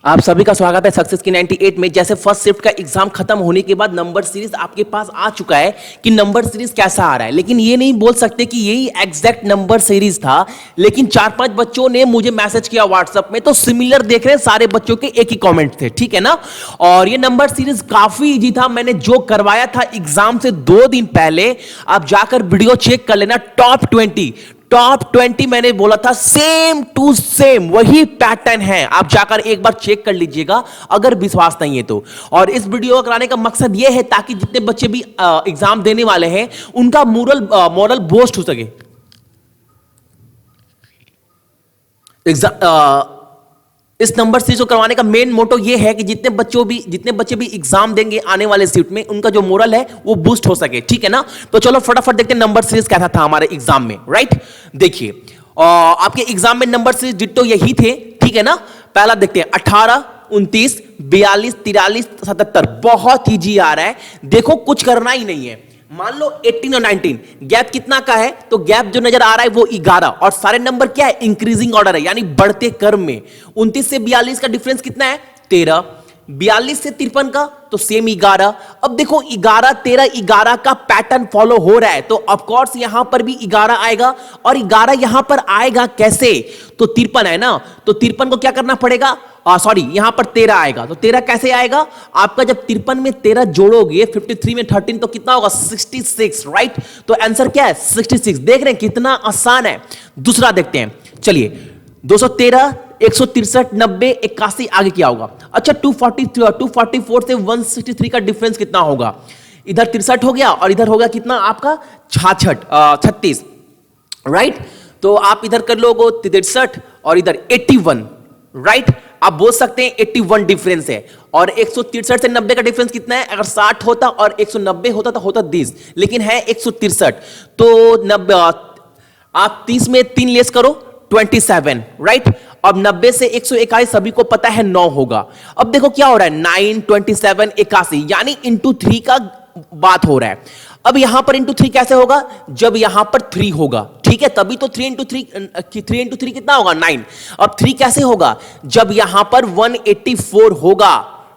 आप सभी का स्वागत है सक्सेस की 98 में। जैसे फर्स्ट शिफ्ट का एग्जाम खत्म होने के बाद नंबर सीरीज आपके पास आ चुका है कि नंबर सीरीज कैसा आ रहा है, लेकिन ये नहीं बोल सकते कि यही एग्जैक्ट नंबर सीरीज था। लेकिन 4-5 बच्चों ने मुझे मैसेज किया व्हाट्सएप में, तो सिमिलर देख रहे हैं, सारे बच्चों के एक ही कॉमेंट थे, ठीक है ना। और ये नंबर सीरीज काफी इजी था। मैंने जो करवाया था एग्जाम से 2 दिन पहले, आप जाकर वीडियो चेक कर लेना। टॉप 20 मैंने बोला था, सेम टू सेम वही पैटर्न है। आप जाकर एक बार चेक कर लीजिएगा अगर विश्वास नहीं है तो। और इस वीडियो कराने का मकसद यह है ताकि जितने बच्चे भी एग्जाम देने वाले हैं उनका मॉरल बूस्ट हो सके। इस नंबर सीरीज को करवाने का मेन मोटो ये है कि जितने बच्चे भी एग्जाम देंगे आने वाले सीट में, उनका जो मोरल है वो बूस्ट हो सके, ठीक है ना। तो चलो फटाफट देखते हैं नंबर सीरीज कैसा था हमारे एग्जाम में, राइट। देखिए आपके एग्जाम में नंबर सीरीज डिट्टो यही थे, ठीक है ना। पहला देखते हैं 18, 29, 42, 43, 77। बहुत ईजी आ रहा है, देखो कुछ करना ही नहीं है। मान लो 18 और 19, गैप कितना का है, तो गैप जो नजर आ रहा है वो 11, और सारे नंबर क्या है, इंक्रीजिंग ऑर्डर है, यानी बढ़ते क्रम में। 29 से 42 का डिफरेंस कितना है, 13। 42 से 53 का तो सेम 11। अब देखो 11, 13, 11 का पैटर्न फॉलो हो रहा है, तो ऑफ कोर्स यहां पर भी 11 आएगा। और 11 यहां पर आएगा कैसे, तो 53 है ना, तो 53 को क्या करना पड़ेगा, सॉरी यहां पर 13 आएगा। तो 13 कैसे आएगा, आपका जब 53 में 13 जोड़ोगे, 53 में 13 तो कितना होगा, 66, राइट। तो आंसर क्या है, 66। देख रहे हैं कितना आसान है। दूसरा देखते हैं, चलिए 213, 163, 90, 81, आगे क्या होगा। अच्छा 244 से 163 का डिफरेंस कितना होगा, इधर 63 हो गया और इधर होगा कितना आपका 36, राइट। तो आप इधर कर लोगे 63 और इधर 81, राइट। आप बोल सकते हैं 81 डिफरेंस है। और 163 से 90 का डिफरेंस कितना है, अगर 60 होता और 190 होता तो होता 20, लेकिन है 163। तो 90 आप 30 में 3 लेस करो, 27, राइट। अब 90 से 121 सभी को पता है 9 होगा। अब देखो क्या हो रहा है, 9, 27, 81, यानी इंटू 3 का बात हो रहा है। अब यहां पर इंटू 3 कैसे होगा, जब यहां पर 3 होगा, ठीक है, तभी तो 3 इंटू 3 कितना होगा, 9। अब 3 कैसे होगा, जब यहां पर 184 होगा,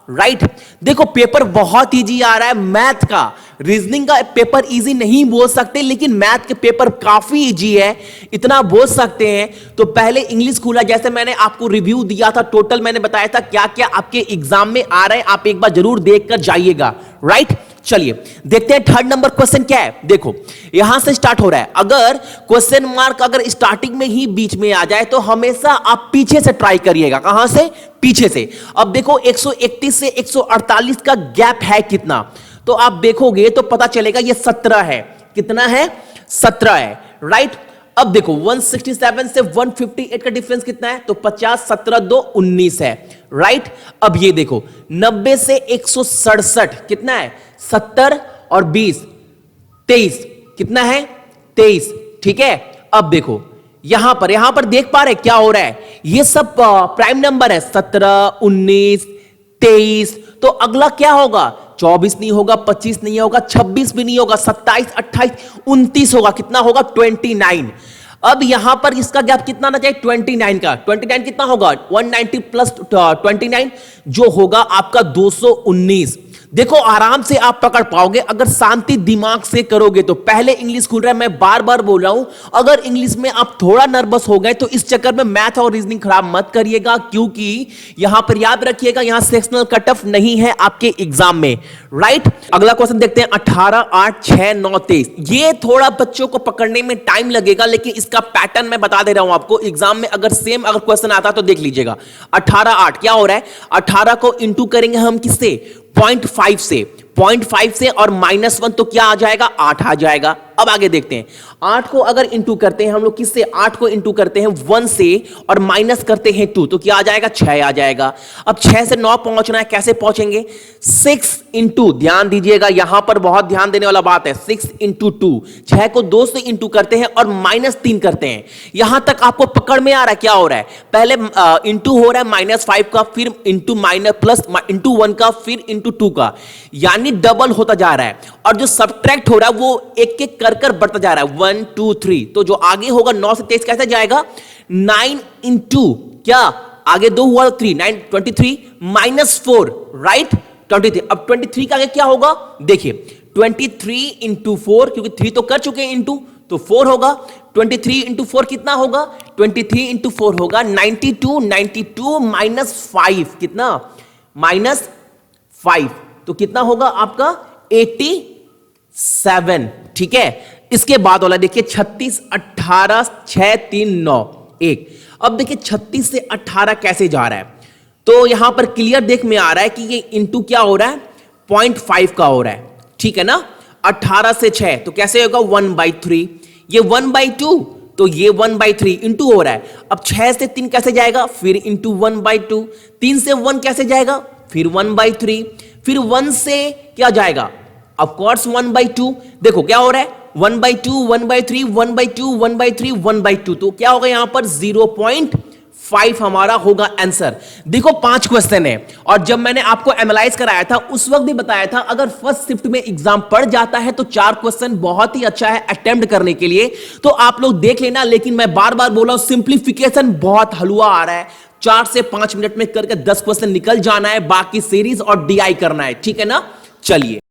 राइट। देखो पेपर बहुत इजी आ रहा है, मैथ का, रीजनिंग का पेपर इजी नहीं बोल सकते, लेकिन मैथ के पेपर काफी इजी है, इतना बोल सकते हैं। तो पहले इंग्लिश खुला, जैसे मैंने आपको रिव्यू दिया था, टोटल मैंने बताया था क्या क्या आपके एग्जाम में आ रहे हैं, आप एक बार जरूर देखकर जाइएगा, राइट। चलिए देखते हैं थर्ड नंबर क्वेश्चन क्या है। देखो यहां से स्टार्ट हो रहा है, अगर क्वेश्चन मार्क अगर स्टार्टिंग में ही बीच में आ जाए तो हमेशा आप पीछे से ट्राई करिएगा। कहां से, पीछे से। अब देखो 131 से 148 का गैप है कितना, तो आप देखोगे तो पता चलेगा ये 17 है। कितना है, 17 है, राइट। अब देखो 167 से 158 का डिफरेंस कितना है, तो 50, 17, 2, 19 है, राइट। अब ये देखो 90 से 167 कितना है, 70 और 20, 23, कितना है, 23, ठीक है। अब देखो यहां पर देख पा रहे क्या हो रहा है, ये सब प्राइम नंबर है, 17, 19, 23। तो अगला क्या होगा, 24 नहीं होगा, 25 नहीं होगा, 26 भी नहीं होगा, 27, 28, 29 होगा। कितना होगा, 29। अब यहां पर इसका गैप कितना आना चाहिए, 29 का। 29 कितना होगा, 190 प्लस 29 जो होगा आपका 219। देखो आराम से आप पकड़ पाओगे अगर शांति दिमाग से करोगे तो। पहले इंग्लिश खुल रहा है, मैं बार बार बोल रहा हूं, अगर इंग्लिश में आप थोड़ा नर्वस हो गए तो इस चक्कर में मैथ और रीजनिंग खराब मत करिएगा, क्योंकि यहां पर याद रखिएगा यहां सेक्शनल कट ऑफ नहीं है आपके एग्जाम में, राइट। अगला क्वेश्चन देखते हैं 18, 8, 6, 9, 23। ये थोड़ा बच्चों को पकड़ने में टाइम लगेगा, लेकिन इसका पैटर्न मैं बता दे रहा हूं आपको। एग्जाम में अगर सेम अगर क्वेश्चन आता तो देख लीजिएगा। 18, 8 क्या हो रहा है, 18 को इंटू करेंगे हम किससे, 0.5 से, 0.5 से, और -1 तो क्या आ जाएगा, 8 आ जाएगा। अब आगे देखते हैं, 8 को अगर इंटू करते हैं हम लोग किससे, 8 को इंटू करते हैं 1 से और माइनस करते हैं 2, तो क्या आ जाएगा, 6 आ जाएगा। अब 6 से 9 पहुंचना है, कैसे पहुंचेंगे, 6 इंटू, ध्यान दीजिएगा यहां पर बहुत ध्यान देने वाला बात है, 6 इंटू 2, 6 को 2 से इंटू करते हैं और -3 करते हैं। यहां तक आपको पकड़ में आ रहा है क्या हो रहा है, पहले इंटू हो रहा है -5 का, फिर इंटू प्लस इंटू 1 का, फिर इंटू 2 का, यानी डबल होता जा रहा है। और जो सब्ट्रैक्ट हो रहा है वो एक एक कर बढ़ता जा रहा है, 1 2 3। तो जो आगे होगा 9 से 23 कैसे जाएगा, 9 इंटू क्या आगे 2 हुआ 3, 9 23 माइनस 4, राइट 23। अब 23 का आगे क्या होगा देखिए 23 इंटू 4, क्योंकि 3 तो कर चुके हैं इंटू, तो 4 होगा। 23 इंटू 4 कितना होगा 23 इंटू 4 होगा 92, 92 माइनस 5 कितना माइनस 5, तो कितना होगा आपका 87, ठीक है। इसके बाद वाला देखिए 36 18 6 3 9 1। अब देखिए 36 से 18 कैसे जा रहा है, तो यहां पर क्लियर देख में आ रहा है कि ये इंटू क्या हो रहा है 0.5 का हो रहा है, ठीक है ना। 18 से 6 तो कैसे होगा 1/3, ये 1/2 तो ये 1/3 इंटू हो रहा है। अब 6 से 3 कैसे जाएगा फिर इंटू 1/2, 3 से 1 कैसे जाएगा फिर 1/3, फिर 1 से क्या जाएगा ऑफ कोर्स 1/2। देखो क्या हो रहा है 1/2 1/3 1/2 1/3 1/2, तो क्या होगा यहां पर 0.5 हमारा होगा आंसर। देखो 5 क्वेश्चन है, और जब मैंने आपको एनालाइज कराया था उस वक्त भी बताया था अगर फर्स्ट शिफ्ट में एग्जाम पड़ जाता है तो 4 क्वेश्चन बहुत ही अच्छा है अटेम्प्ट करने के लिए, तो आप लोग देख लेना। लेकिन मैं बार बार बोल रहा हूं सिंप्लीफिकेशन बहुत हलवा आ रहा है, 4 से 5 मिनट में करके 10 क्वेश्चन निकल जाना है, बाकी सीरीज और डीआई करना है, ठीक है ना। चलिए